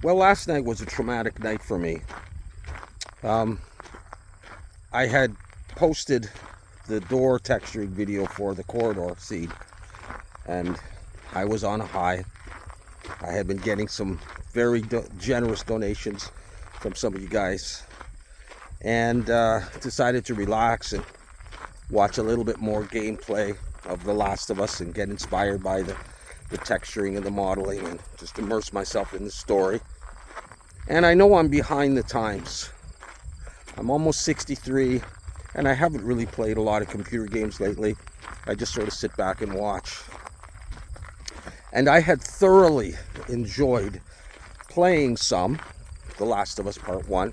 Well, last night was a traumatic night for me. I had posted the door texturing video for the corridor seed, and I was on a high. I had been getting some very generous donations from some of you guys, and decided to relax and watch a little bit more gameplay of The Last of Us and get inspired by the texturing and the modeling and just immerse myself in the story. And I know I'm behind the times. I'm almost 63, and I haven't really played a lot of computer games lately. I just sort of sit back and watch. And I had thoroughly enjoyed playing some The Last of Us Part 1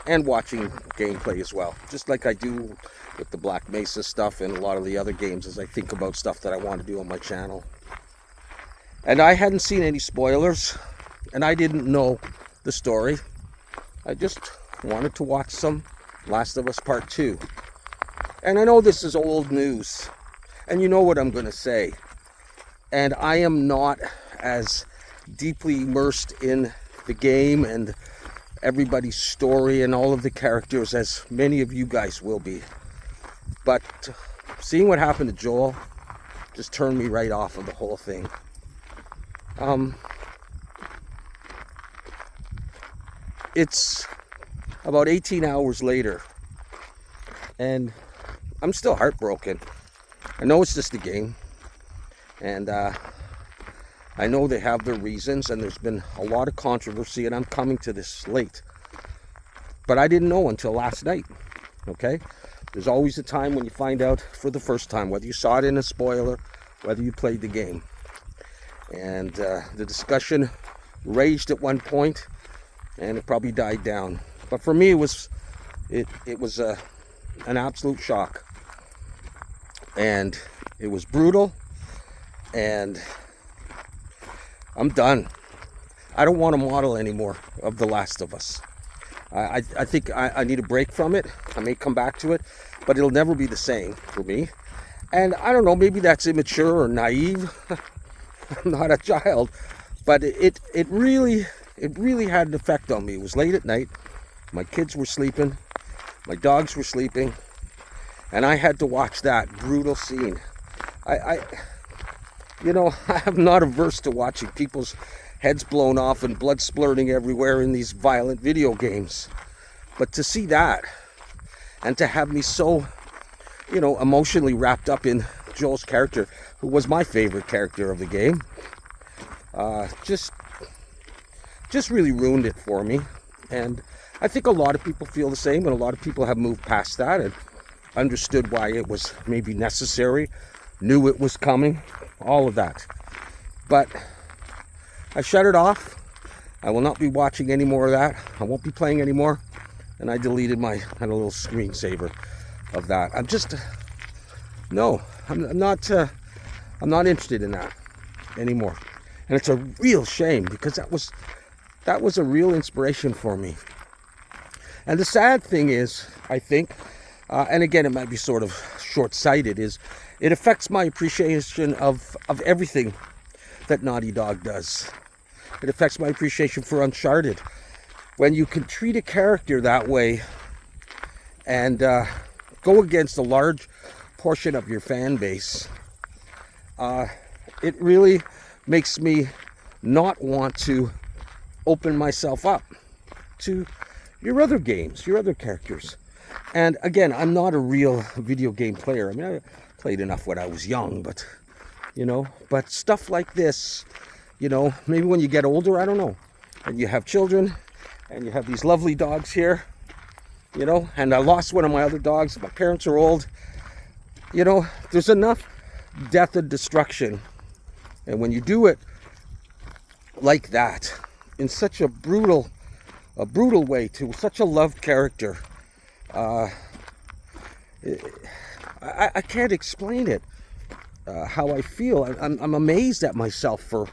and watching gameplay as well, just like I do with the Black Mesa stuff and a lot of the other games as I think about stuff that I want to do on my channel. And I hadn't seen any spoilers, and I didn't know the story. I just wanted to watch some Last of Us Part 2. And I know this is old news, and you know what I'm going to say. And I am not as deeply immersed in the game and everybody's story and all of the characters as many of you guys will be. But seeing what happened to Joel just turned me right off of the whole thing. It's about 18 hours later, and I'm still heartbroken. I know it's just a game, and I know they have their reasons, and there's been a lot of controversy, and I'm coming to this late. But I didn't know until last night, okay? There's always a time when you find out for the first time, whether you saw it in a spoiler, whether you played the game. And the discussion raged at one point, and it probably died down. But for me, it was an absolute shock, and it was brutal, and I'm done. I don't want to model anymore of The Last of Us. I think I need a break from it. I may come back to it, but it'll never be the same for me. And I don't know, maybe that's immature or naive. I'm not a child, but it really had an effect on me. It was late at night. My kids were sleeping. My dogs were sleeping. And I had to watch that brutal scene. I'm not averse to watching people's heads blown off and blood splurting everywhere in these violent video games. But to see that, and to have me so, emotionally wrapped up in Joel's character, who was my favorite character of the game, just really ruined it for me. And I think a lot of people feel the same, and a lot of people have moved past that and understood why it was maybe necessary, knew it was coming, all of that. But I shut it off. I will not be watching any more of that. I won't be playing anymore. And I deleted my little screensaver of that. I'm not interested in that anymore. And it's a real shame, because that was a real inspiration for me. And the sad thing is, I think, and again, it might be sort of short-sighted, is it affects my appreciation of everything that Naughty Dog does. It affects my appreciation for Uncharted. When you can treat a character that way and go against a large portion of your fan base, it really makes me not want to open myself up to your other games, your other characters. And again, I'm not a real video game player. I mean, I played enough when I was young, but stuff like this, maybe when you get older, I don't know, and you have children, and you have these lovely dogs here, and I lost one of my other dogs. My parents are old. There's enough death and destruction. And when you do it like that, in such a brutal way to such a loved character, I can't explain it, how I feel. I'm amazed at myself for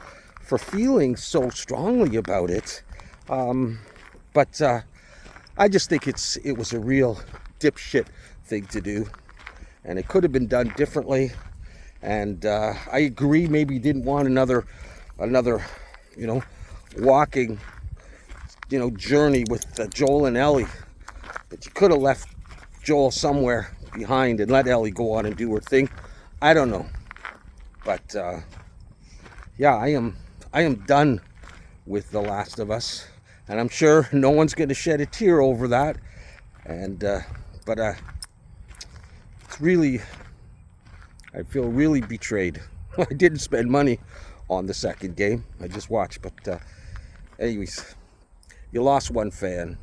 feeling so strongly about it. But I just think it was a real dipshit thing to do, and it could have been done differently. And I agree, maybe you didn't want another walking journey with Joel and Ellie, that you could have left Joel somewhere behind and let Ellie go on and do her thing. I don't know, but yeah, I am done with The Last of Us, and I'm sure no one's going to shed a tear over that. And but it's really, I feel really betrayed. I didn't spend money on the second game. I just watched, but anyways, you lost one fan.